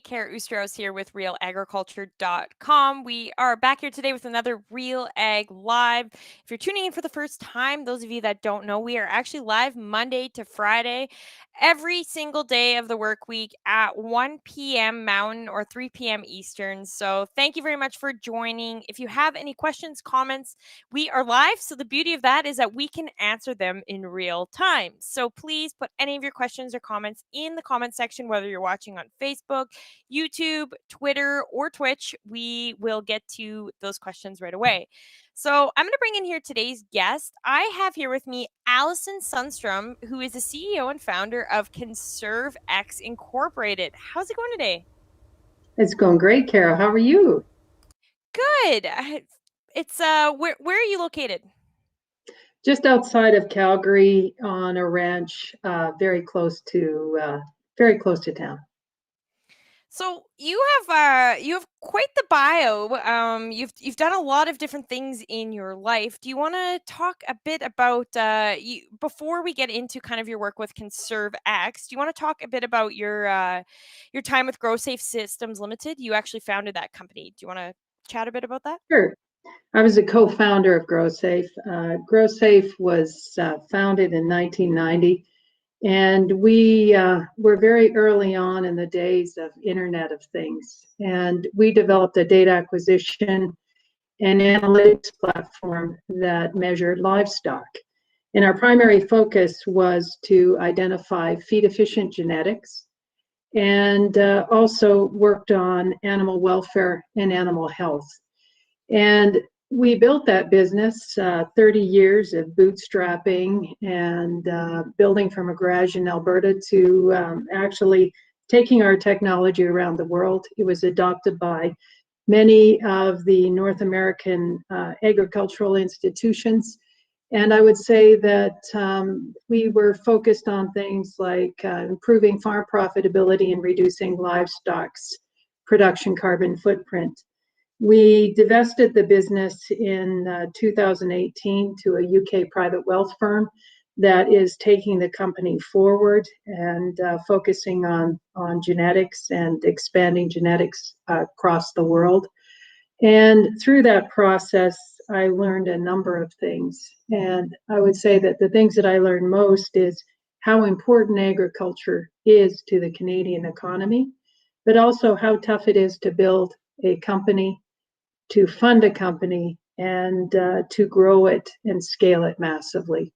Kara Oosterhuis here with RealAgriculture.com. We are back here today with another Real Ag Live. If you're tuning in for the first time, those of you that don't know, we are actually live Monday to Friday, every single day of the work week at 1 p.m. Mountain or 3 p.m. Eastern. So thank you very much for joining. If you have any questions, comments, we are live. So the beauty of that is that we can answer them in real time. So please put any of your questions or comments in the comment section, whether you're watching on Facebook, YouTube, Twitter, or Twitch. We will get to those questions right away. So I'm going to bring in here today's guest. I have here with me Alison Sunstrum, who is the CEO and founder of ConserveX Incorporated. How's it going today? It's going great, Carol. How are you? Good. It's where are you located? Just outside of Calgary on a ranch, very close to town. So you have quite the bio. You've done a lot of different things in your life. Do you want to talk a bit about you before we get into kind of your work with ConserveX? Do you want to talk a bit about your time with GrowSafe Systems Limited? You actually founded that company. Do you want to chat a bit about that? Sure. I was a co-founder of GrowSafe. GrowSafe was founded in 1990, and we were very early on in the days of Internet of Things. And we developed a data acquisition and analytics platform that measured livestock. And our primary focus was to identify feed-efficient genetics and also worked on animal welfare and animal health. And we built that business, 30 years of bootstrapping and building from a garage in Alberta to actually taking our technology around the world. It was adopted by many of the North American agricultural institutions. And I would say that we were focused on things like improving farm profitability and reducing livestock's production carbon footprint. We divested the business in 2018 to a UK private wealth firm that is taking the company forward and focusing on genetics and expanding genetics across the world. And through that process, I learned a number of things. And I would say that the things that I learned most is how important agriculture is to the Canadian economy, but also how tough it is to build a company, to fund a company, and to grow it and scale it massively.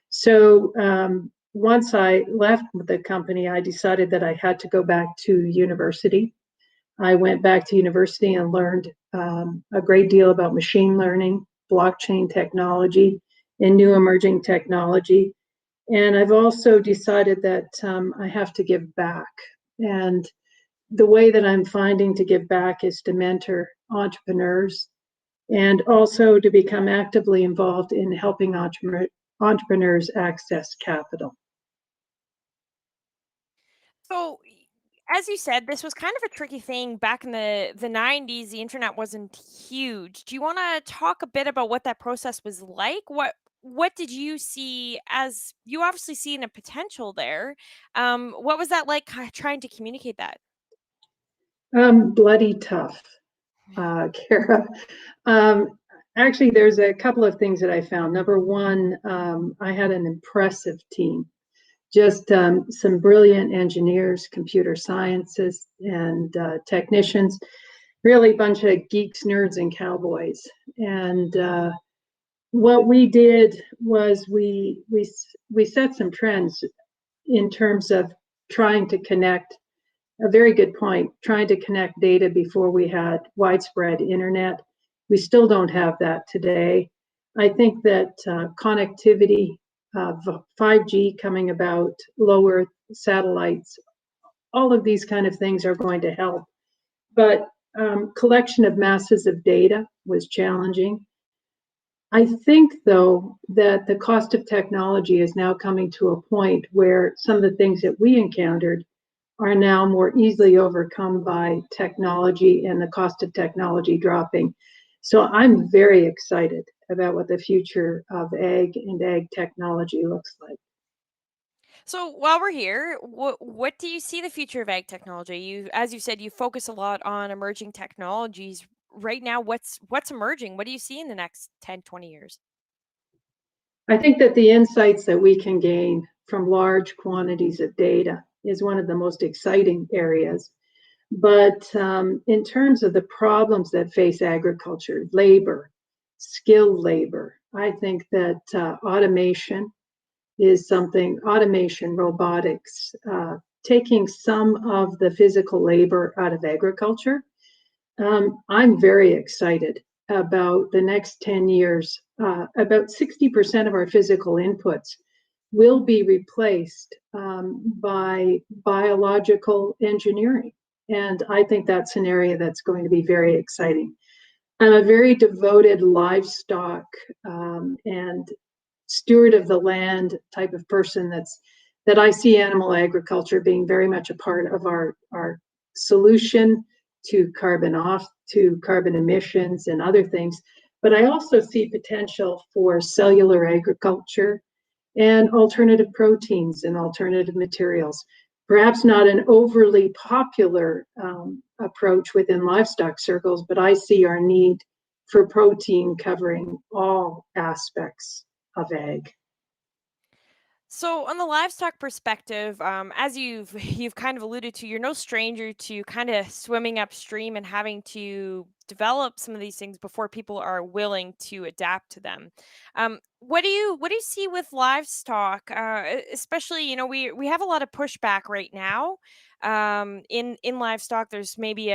So once I left the company, I decided that I had to go back to university. I went back to university and learned a great deal about machine learning, blockchain technology, and new emerging technology. And I've also decided that I have to give back. And the way that I'm finding to give back is to mentor entrepreneurs and also to become actively involved in helping entrepreneurs access capital. So, as you said, this was kind of a tricky thing back in the 90s. The internet wasn't huge. Do you want to talk a bit about what that process was like? What did you see, as you obviously seen a potential there? What was that like, trying to communicate that? Bloody tough, Kara. Actually, there's a couple of things that I found. Number one, I had an impressive team. Just some brilliant engineers, computer scientists, and technicians, really a bunch of geeks, nerds, and cowboys. And what we did was we set some trends in terms of trying to connect, a very good point, trying to connect data before we had widespread internet. We still don't have that today. I think that connectivity, 5G coming about, low Earth satellites, all of these kind of things are going to help. But collection of masses of data was challenging. I think, though, that the cost of technology is now coming to a point where some of the things that we encountered are now more easily overcome by technology and the cost of technology dropping. So I'm very excited about what the future of ag and ag technology looks like. So while we're here, what do you see the future of ag technology? As you said, you focus a lot on emerging technologies. Right now, what's emerging? What do you see in the next 10, 20 years? I think that the insights that we can gain from large quantities of data is one of the most exciting areas. But in terms of the problems that face agriculture, labor, skilled labor, I think that automation, robotics, taking some of the physical labor out of agriculture. I'm very excited about the next 10 years. About 60% of our physical inputs will be replaced by biological engineering. And I think that's an area that's going to be very exciting. I'm a very devoted livestock and steward of the land type of person. That I see animal agriculture being very much a part of our solution to carbon emissions and other things. But I also see potential for cellular agriculture and alternative proteins and alternative materials. Perhaps not an overly popular approach within livestock circles, but I see our need for protein covering all aspects of ag. So, on the livestock perspective, as you've kind of alluded to, you're no stranger to kind of swimming upstream and having to develop some of these things before people are willing to adapt to them. What do you see with livestock? Especially, we have a lot of pushback right now. In livestock, there's maybe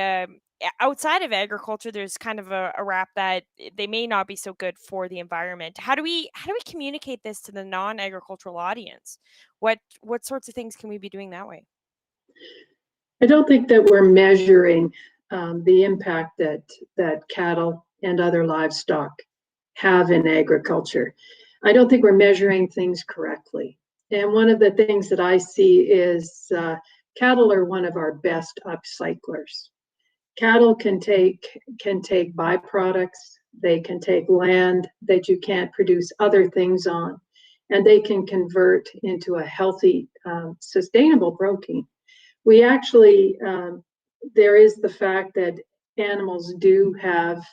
outside of agriculture, there's kind of a wrap that they may not be so good for the environment. How do we communicate this to the non-agricultural audience? What sorts of things can we be doing that way? I don't think that we're measuring the impact that cattle and other livestock have in agriculture. I don't think we're measuring things correctly. And one of the things that I see is cattle are one of our best upcyclers. Cattle can take byproducts, they can take land that you can't produce other things on, and they can convert into a healthy, sustainable protein. We actually, there is the fact that animals do have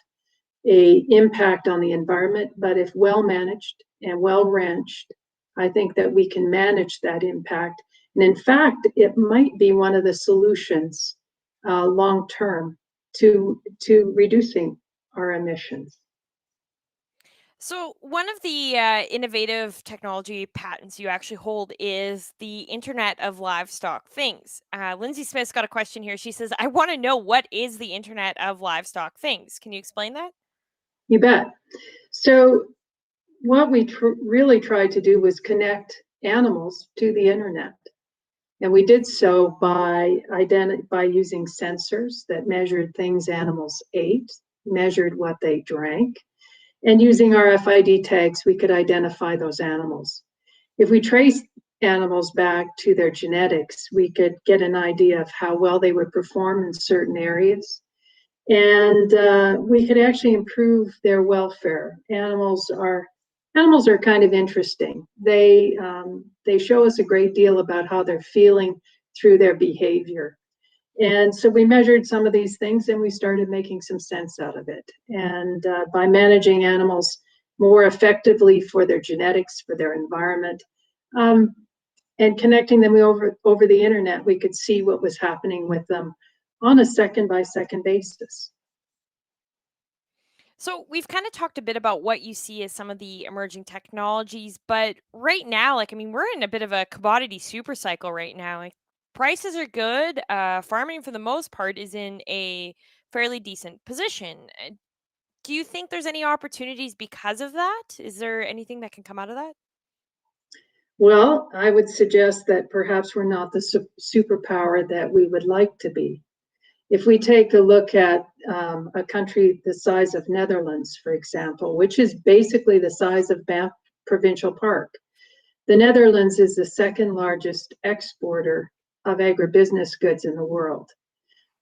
a impact on the environment, but if well managed and well ranched, I think that we can manage that impact. And in fact, it might be one of the solutions long term to reducing our emissions. So, one of the innovative technology patents you actually hold is the Internet of Livestock Things. Lindsay Smith's got a question here. She says, I want to know, what is the Internet of Livestock Things? Can you explain that? You bet. So what we really tried to do was connect animals to the internet. And we did so by using sensors that measured things animals ate, measured what they drank, and using RFID tags, we could identify those animals. If we traced animals back to their genetics, we could get an idea of how well they would perform in certain areas. And we could actually improve their welfare. Animals are kind of interesting. They show us a great deal about how they're feeling through their behavior. And so we measured some of these things and we started making some sense out of it. And by managing animals more effectively for their genetics, for their environment, um, and connecting them over the internet, we could see what was happening with them on a second by second basis. So we've kind of talked a bit about what you see as some of the emerging technologies, but right now, like, I mean, we're in a bit of a commodity super cycle right now. Like, prices are good. Farming for the most part is in a fairly decent position. Do you think there's any opportunities because of that? Is there anything that can come out of that? Well, I would suggest that perhaps we're not the superpower that we would like to be. If we take a look at a country the size of Netherlands, for example, which is basically the size of Banff Provincial Park, the Netherlands is the second largest exporter of agribusiness goods in the world.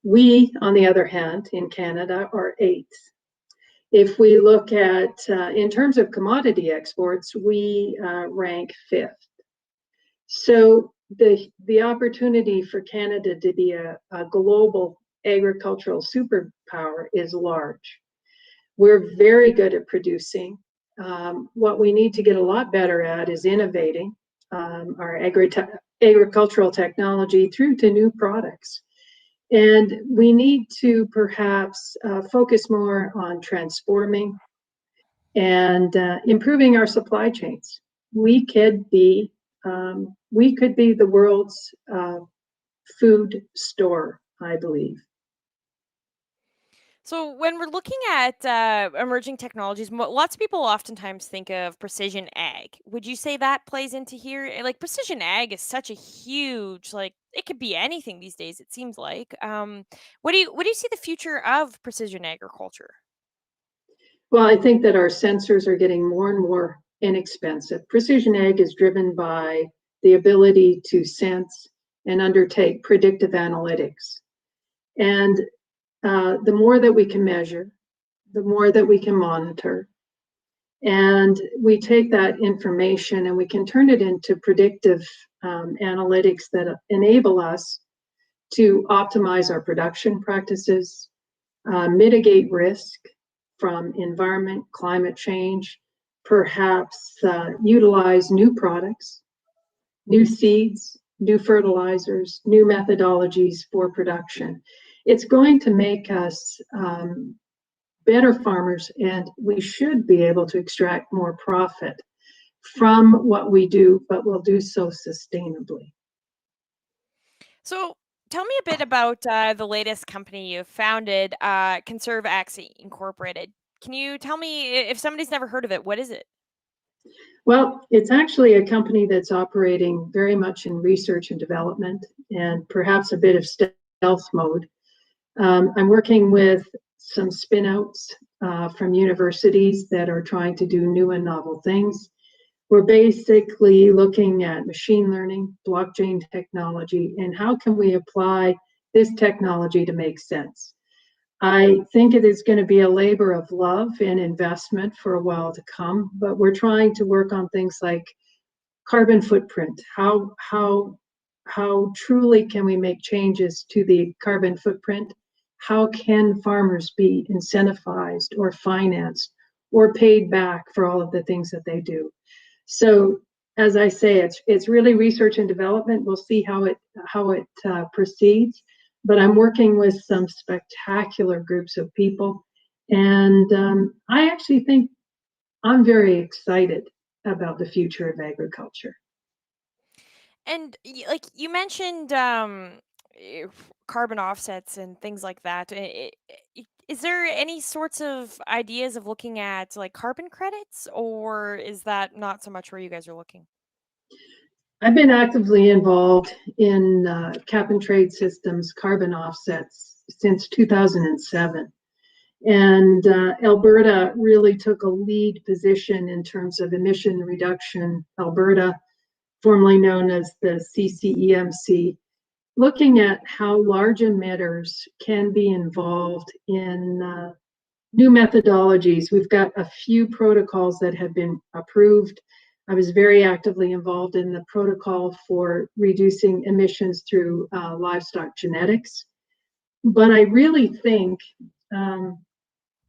We, on the other hand, in Canada, are eighth. If we look at, in terms of commodity exports, we rank fifth. So the opportunity for Canada to be a global agricultural superpower is large. We're very good at producing. What we need to get a lot better at is innovating our agricultural technology through to new products. And we need to perhaps focus more on transforming and improving our supply chains. We could be the world's food store, I believe. So when we're looking at emerging technologies, lots of people oftentimes think of precision ag. Would you say that plays into here? Like precision ag is such a huge, like it could be anything these days. It seems like. What do you see the future of precision agriculture? Well, I think that our sensors are getting more and more inexpensive. Precision ag is driven by the ability to sense and undertake predictive analytics. And the more that we can measure, the more that we can monitor, and we take that information and we can turn it into predictive analytics that enable us to optimize our production practices, mitigate risk from environment, climate change, perhaps utilize new products, new seeds, new fertilizers, new methodologies for production. It's going to make us better farmers, and we should be able to extract more profit from what we do, but we'll do so sustainably. So tell me a bit about the latest company you founded, Conserve Axie Incorporated. Can you tell me if somebody's never heard of it, what is it? Well, it's actually a company that's operating very much in research and development and perhaps a bit of stealth mode. I'm working with some spinouts from universities that are trying to do new and novel things. We're basically looking at machine learning, blockchain technology, and how can we apply this technology to make sense. I think it is going to be a labor of love and investment for a while to come, but we're trying to work on things like carbon footprint. How truly can we make changes to the carbon footprint? How can farmers be incentivized or financed or paid back for all of the things that they do? So, as I say, it's really research and development. We'll see how it proceeds. But I'm working with some spectacular groups of people, and I actually think I'm very excited about the future of agriculture. And like you mentioned, carbon offsets and things like that. Is there any sorts of ideas of looking at like carbon credits, or is that not so much where you guys are looking? I've been actively involved in cap and trade systems carbon offsets since 2007. And Alberta really took a lead position in terms of emission reduction. Alberta, formerly known as the CCEMC, looking at how large emitters can be involved in new methodologies. We've got a few protocols that have been approved. I was very actively involved in the protocol for reducing emissions through livestock genetics. But I really think I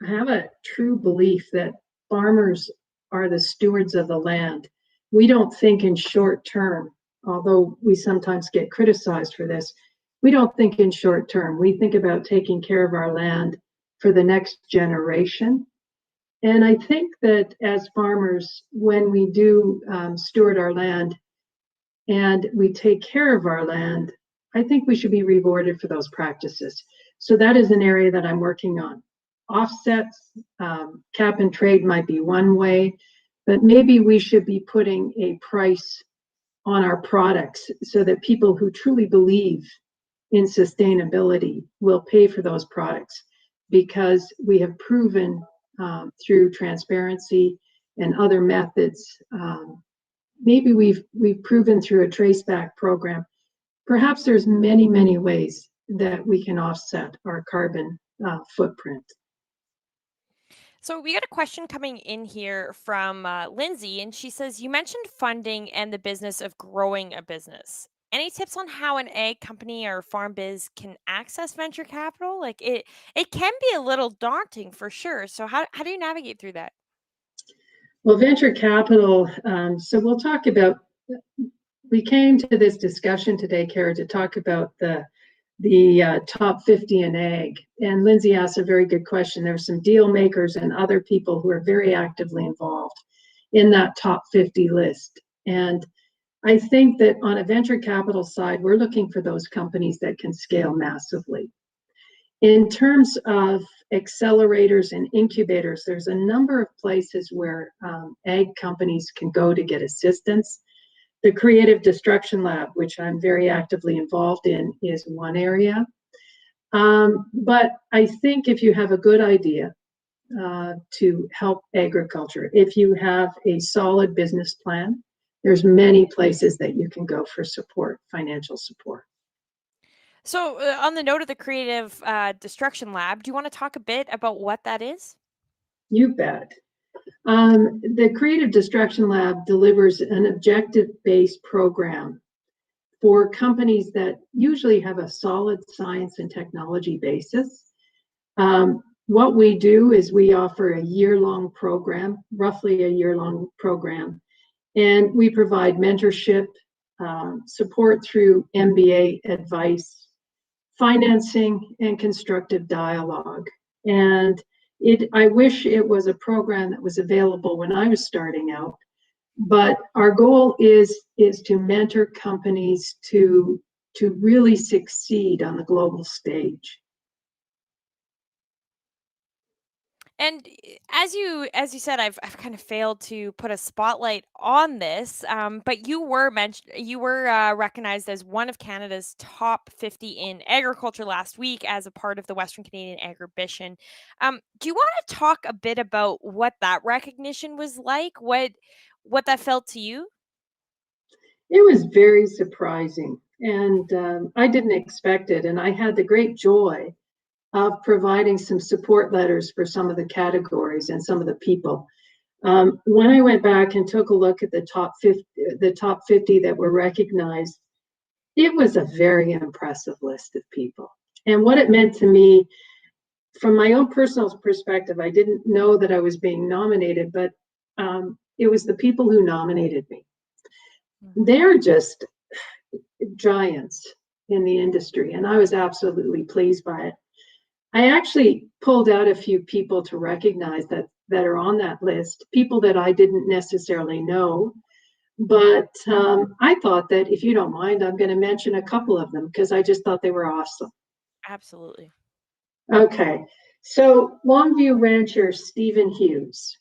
have a true belief that farmers are the stewards of the land. We don't think in short term, although we sometimes get criticized for this. We don't think in short term. We think about taking care of our land for the next generation. And I think that as farmers, when we do steward our land and we take care of our land, I think we should be rewarded for those practices. So that is an area that I'm working on. Offsets, cap and trade might be one way, but maybe we should be putting a price on our products so that people who truly believe in sustainability will pay for those products, because we have proven through transparency and other methods. Maybe we've proven through a traceback program. Perhaps there's many ways that we can offset our carbon footprint. So we got a question coming in here from Lindsay, and she says, "You mentioned funding and the business of growing a business. Any tips on how an egg company or farm biz can access venture capital? Like it can be a little daunting for sure. So how do you navigate through that?" Well, venture capital, so we'll talk about, we came to this discussion today, Kara, to talk about the top 50 in ag. And Lindsay asked a very good question. There's some deal makers and other people who are very actively involved in that top 50 list. And I think that on a venture capital side, we're looking for those companies that can scale massively. In terms of accelerators and incubators, there's a number of places where ag companies can go to get assistance. The Creative Destruction Lab, which I'm very actively involved in, is one area. But I think if you have a good idea to help agriculture, if you have a solid business plan, there's many places that you can go for support, financial support. So on the note of the Creative Destruction Lab, do you want to talk a bit about what that is? You bet. The Creative Destruction Lab delivers an objective-based program for companies that usually have a solid science and technology basis. What we do is we offer a year-long program, roughly a year-long program, and we provide mentorship, support through MBA advice, financing, and constructive dialogue. And I wish it was a program that was available when I was starting out, but our goal is to mentor companies to really succeed on the global stage. And as you said, I've kind of failed to put a spotlight on this, but you were recognized as one of Canada's top 50 in agriculture last week as a part of the Western Canadian Agribition. Do you want to talk a bit about what that recognition was like? What that felt to you? It was very surprising, and I didn't expect it. And I had the great joy of providing some support letters for some of the categories and some of the people. When I went back and took a look at the top 50 that were recognized, it was a very impressive list of people. And what it meant to me, from my own personal perspective, I didn't know that I was being nominated, but it was the people who nominated me. They're just giants in the industry, and I was absolutely pleased by it. I actually pulled out a few people to recognize that are on that list, people that I didn't necessarily know. But I thought that, if you don't mind, I'm going to mention a couple of them because I just thought they were awesome. Absolutely. Okay, so Longview rancher Stephen Hughes.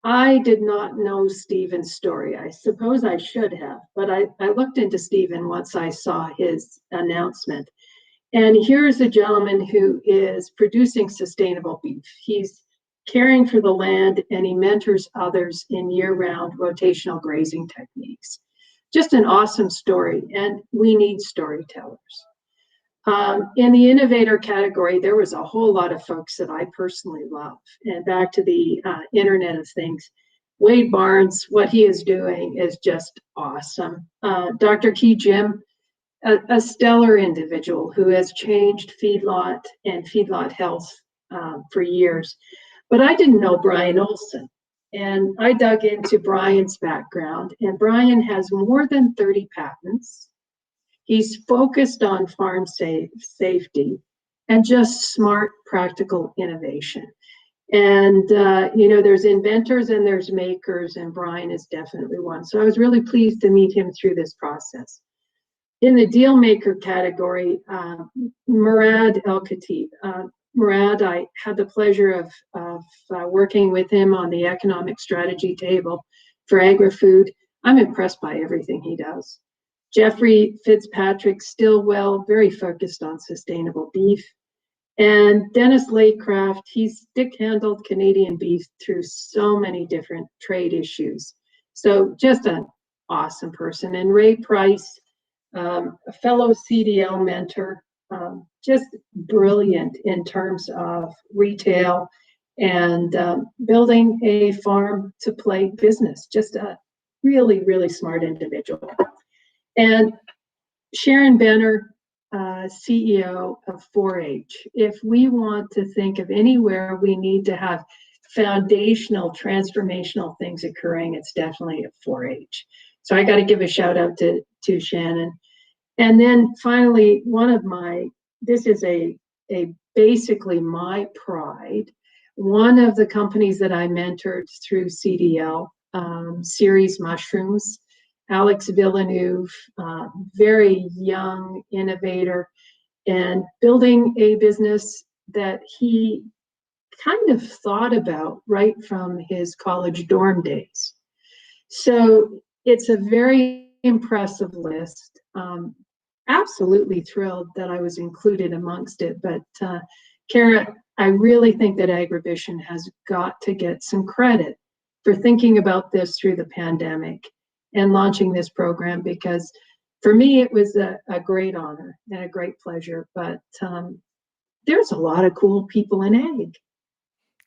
I did not know Stephen's story. I suppose I should have, but I looked into Stephen once I saw his announcement. And here's a gentleman who is producing sustainable beef. He's caring for the land, and he mentors others in year-round rotational grazing techniques. Just an awesome story, and we need storytellers. In the innovator category, there was a whole lot of folks that I personally love. And back to the Internet of Things, Wade Barnes, what he is doing is just awesome. Dr. Key Jim, a stellar individual who has changed feedlot and feedlot health for years. But I didn't know Brian Olson. And I dug into Brian's background, and Brian has more than 30 patents. He's focused on farm safety and just smart, practical innovation. And, there's inventors and there's makers, and Brian is definitely one. So I was really pleased to meet him through this process. In the deal maker category, Murad El Khatib. Murad, I had the pleasure of working with him on the economic strategy table for agri-food. I'm impressed by everything he does. Jeffrey Fitzpatrick Stillwell, very focused on sustainable beef. And Dennis Laycraft, he's stick-handled Canadian beef through so many different trade issues. So just an awesome person. And Ray Price, a fellow CDL mentor, just brilliant in terms of retail and building a farm to plate business. Just a really, really smart individual. And Sharon Benner, CEO of 4-H. If we want to think of anywhere we need to have foundational, transformational things occurring, it's definitely at 4-H. So I got to give a shout out to Shannon. And then finally, this is a basically my pride. One of the companies that I mentored through CDL, Ceres Mushrooms, Alex Villeneuve, very young innovator, and building a business that he kind of thought about right from his college dorm days. So it's a very impressive list. Absolutely thrilled that I was included amongst it. But Kara, I really think that Agribition has got to get some credit for thinking about this through the pandemic and launching this program, because for me it was a great honor and a great pleasure. But there's a lot of cool people in ag.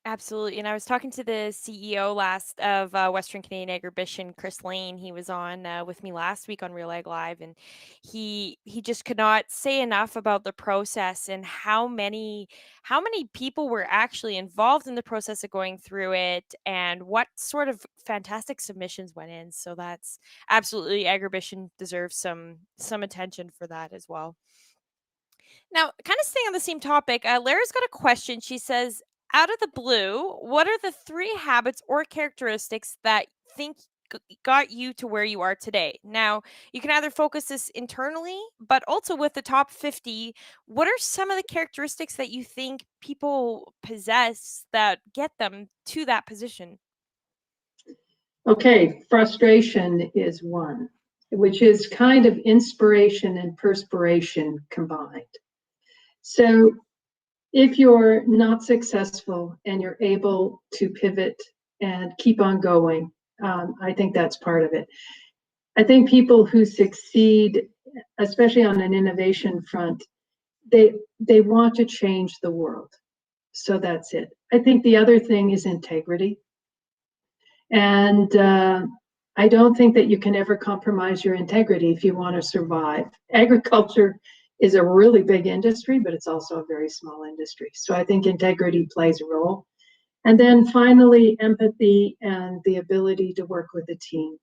Absolutely. And I was talking to the CEO last of Western Canadian Agribition, Chris Lane. He was on with me last week on RealAg Live, and he just could not say enough about the process and how many people were actually involved in the process of going through it, and what sort of fantastic submissions went in. So that's absolutely, Agribition deserves some attention for that as well. Now, kind of staying on the same topic, Lara's got a question. She says, out of the blue, what are the 3 habits or characteristics that think got you to where you are today? Now, you can either focus this internally, but also with the top 50, what are some of the characteristics that you think people possess that get them to that position? Okay, frustration is one, which is kind of inspiration and perspiration combined. So if you're not successful and you're able to pivot and keep on going, I think that's part of it. I think people who succeed, especially on an innovation front, they want to change the world. So that's it. I think the other thing is integrity. And I don't think that you can ever compromise your integrity if you want to survive. Agriculture is a really big industry, but it's also a very small industry. So I think integrity plays a role. And then finally, empathy and the ability to work with a team.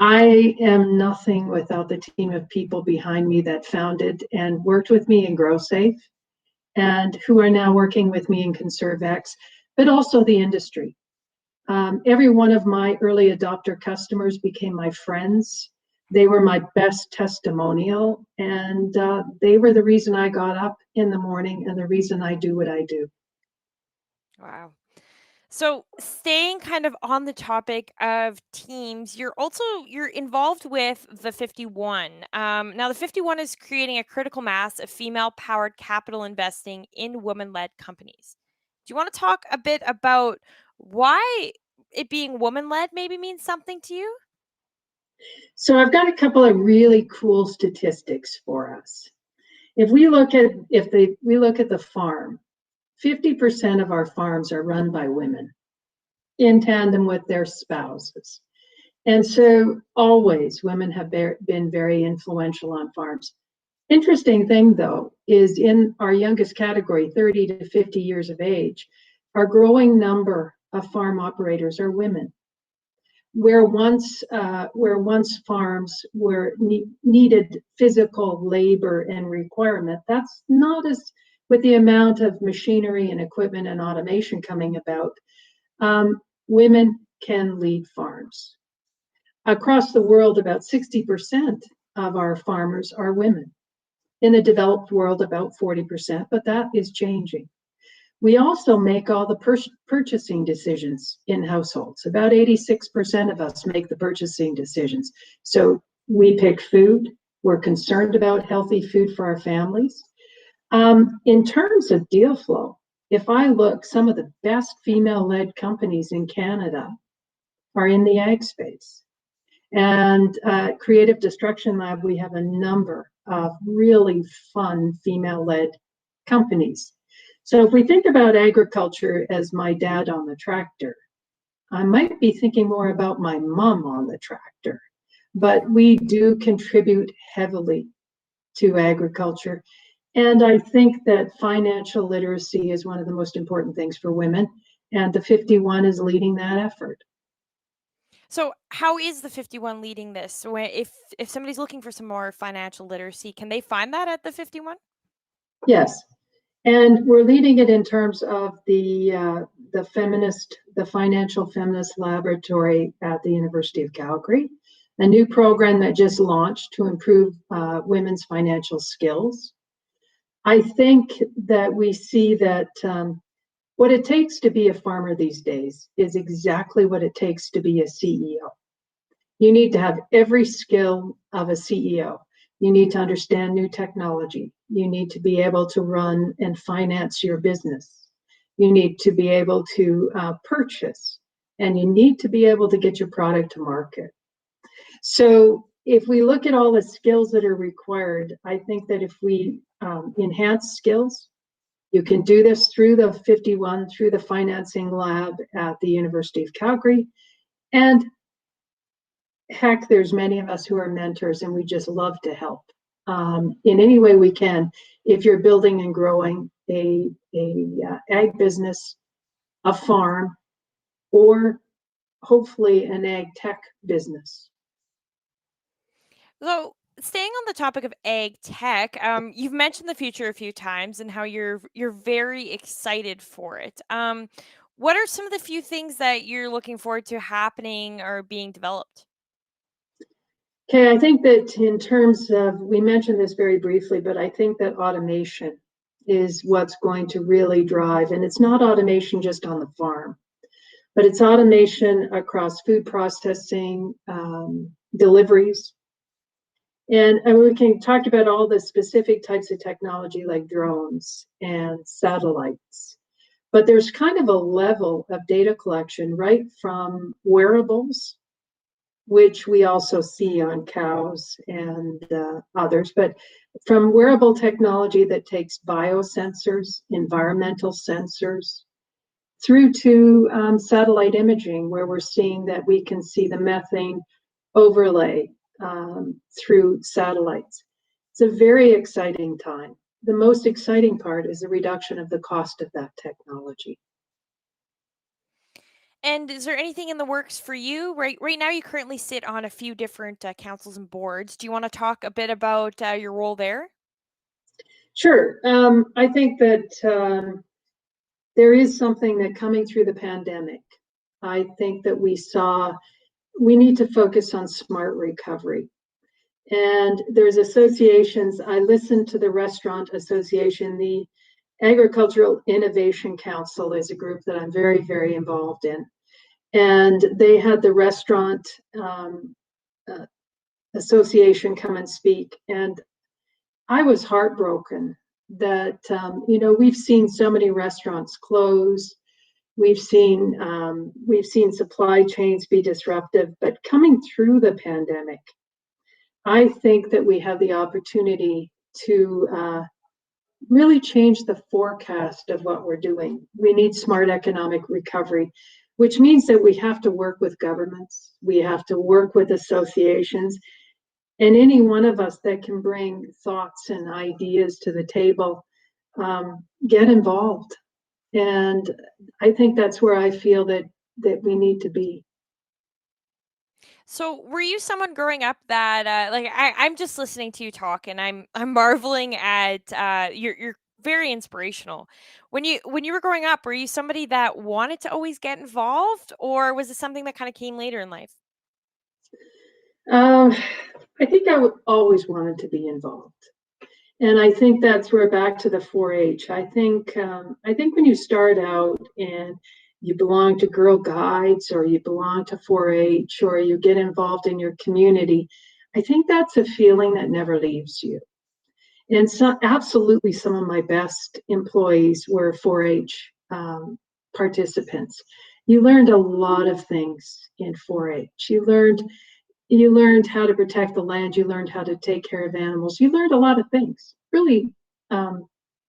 I am nothing without the team of people behind me that founded and worked with me in GrowSafe, and who are now working with me in ConserveX, but also the industry. Every one of my early adopter customers became my friends. They were my best testimonial, and they were the reason I got up in the morning and the reason I do what I do. Wow. So, staying kind of on the topic of teams, you're involved with the 51. Now, the 51 is creating a critical mass of female-powered capital investing in women-led companies. Do you want to talk a bit about why it being woman-led maybe means something to you? So I've got a couple of really cool statistics for us. If we look at the farm, 50% of our farms are run by women in tandem with their spouses. And so always women have been very influential on farms. Interesting thing though, is in our youngest category, 30 to 50 years of age, our growing number of farm operators are women. Where once farms needed physical labor and requirement, that's not as, with the amount of machinery and equipment and automation coming about, women can lead farms. Across the world, about 60% of our farmers are women. In the developed world, about 40%, but that is changing. We also make all the purchasing decisions in households. About 86% of us make the purchasing decisions. So we pick food. We're concerned about healthy food for our families. In terms of deal flow, if I look, some of the best female-led companies in Canada are in the ag space. And Creative Destruction Lab, we have a number of really fun female-led companies. So if we think about agriculture as my dad on the tractor, I might be thinking more about my mom on the tractor, but we do contribute heavily to agriculture. And I think that financial literacy is one of the most important things for women, and the 51 is leading that effort. So, how is the 51 leading this? So, if somebody's looking for some more financial literacy, can they find that at the 51? Yes, and we're leading it in terms of the Financial Feminist Laboratory at the University of Calgary, a new program that just launched to improve women's financial skills. I think that we see that what it takes to be a farmer these days is exactly what it takes to be a CEO. You need to have every skill of a CEO. You need to understand new technology. You need to be able to run and finance your business. You need to be able to purchase, and you need to be able to get your product to market. So if we look at all the skills that are required, I think that if we enhance skills, you can do this through the 51, through the financing lab at the University of Calgary. And heck, there's many of us who are mentors and we just love to help in any way we can. If you're building and growing a ag business, a farm, or hopefully an ag tech business. So, staying on the topic of ag tech, you've mentioned the future a few times and how you're very excited for it. What are some of the few things that you're looking forward to happening or being developed? Okay, I think that in terms of, we mentioned this very briefly, but I think that automation is what's going to really drive, and it's not automation just on the farm, but it's automation across food processing, deliveries. And we can talk about all the specific types of technology like drones and satellites. But there's kind of a level of data collection right from wearables, which we also see on cows and others, but from wearable technology that takes biosensors, environmental sensors, through to satellite imaging, where we're seeing that we can see the methane overlay through satellites. It's a very exciting time. The most exciting part is the reduction of the cost of that technology. And is there anything in the works for you? Right now, you currently sit on a few different councils and boards. Do you want to talk a bit about your role there? Sure. I think that there is something that coming through the pandemic, I think that we need to focus on smart recovery. And there's associations. I listened to the Restaurant Association. The Agricultural Innovation Council is a group that I'm very, very involved in. And they had the Restaurant Association come and speak. And I was heartbroken that, we've seen so many restaurants close. We've seen supply chains be disruptive, but coming through the pandemic, I think that we have the opportunity to really change the forecast of what we're doing. We need smart economic recovery, which means that we have to work with governments, we have to work with associations, and any one of us that can bring thoughts and ideas to the table, get involved. And I think that's where I feel that we need to be. So, were you someone growing up that, I'm just listening to you talk, and I'm marveling at you're very inspirational. When you were growing up, were you somebody that wanted to always get involved, or was it something that kind of came later in life? Um, I think always wanted to be involved. And I think that's where back to the 4-H. I think when you start out and you belong to Girl Guides or you belong to 4-H or you get involved in your community, I think that's a feeling that never leaves you. And so, absolutely, some of my best employees were 4-H participants. You learned a lot of things in 4-H. You learned how to protect the land. You learned how to take care of animals. You learned a lot of things, really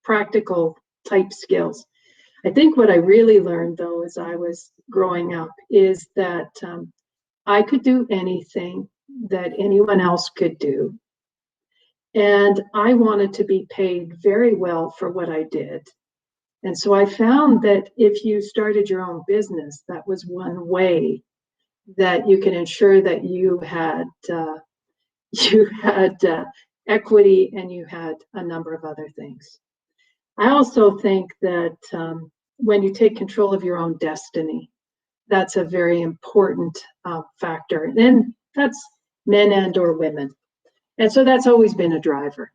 practical type skills. I think what I really learned, though, as I was growing up, is that I could do anything that anyone else could do. And I wanted to be paid very well for what I did. And so I found that if you started your own business, that was one way that you can ensure that you had you had equity and you had a number of other things. I also think that when you take control of your own destiny, that's a very important factor. And that's men and or women. And so that's always been a driver.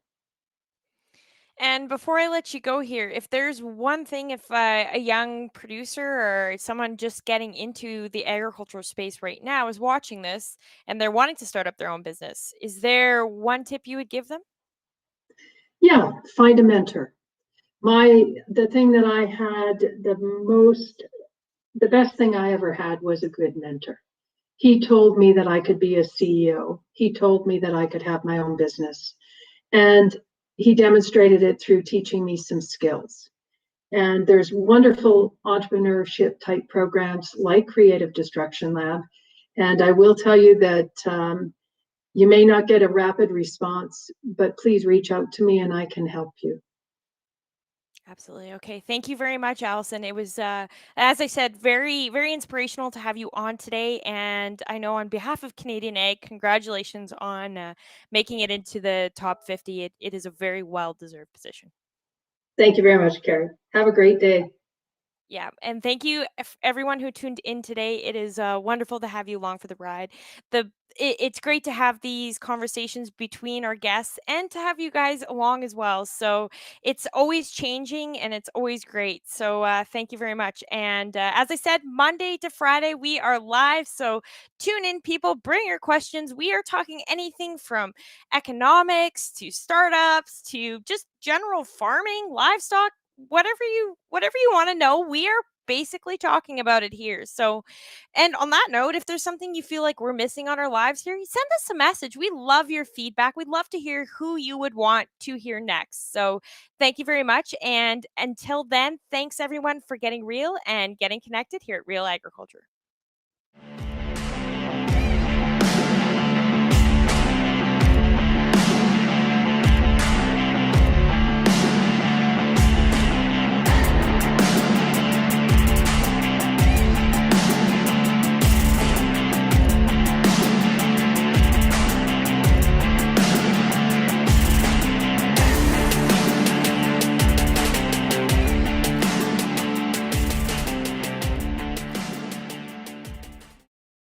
And before I let you go here, if there's one thing, if a young producer or someone just getting into the agricultural space right now is watching this and they're wanting to start up their own business, is there one tip you would give them? Yeah, find a mentor. The thing that I had the best thing I ever had was a good mentor. He told me that I could be a CEO. He told me that I could have my own business. And he demonstrated it through teaching me some skills. And there's wonderful entrepreneurship type programs like Creative Destruction Lab. And I will tell you that you may not get a rapid response, but please reach out to me and I can help you. Absolutely. Okay. Thank you very much, Allison. It was, as I said, very, very inspirational to have you on today. And I know on behalf of Canadian Ag, congratulations on making it into the top 50. It is a very well deserved position. Thank you very much, Carrie. Have a great day. Yeah, and thank you everyone who tuned in today. It is wonderful to have you along for the ride. It's great to have these conversations between our guests and to have you guys along as well. So it's always changing and it's always great. So thank you very much. And as I said, Monday to Friday we are live. So tune in, people. Bring your questions. We are talking anything from economics to startups to just general farming, livestock, whatever you want to know. We are basically talking about it here. So, and on that note, if there's something you feel like we're missing on our lives here, send us a message. We love your feedback. We'd love to hear who you would want to hear next. So thank you very much, and until then, thanks everyone for getting real and getting connected here at Real Agriculture.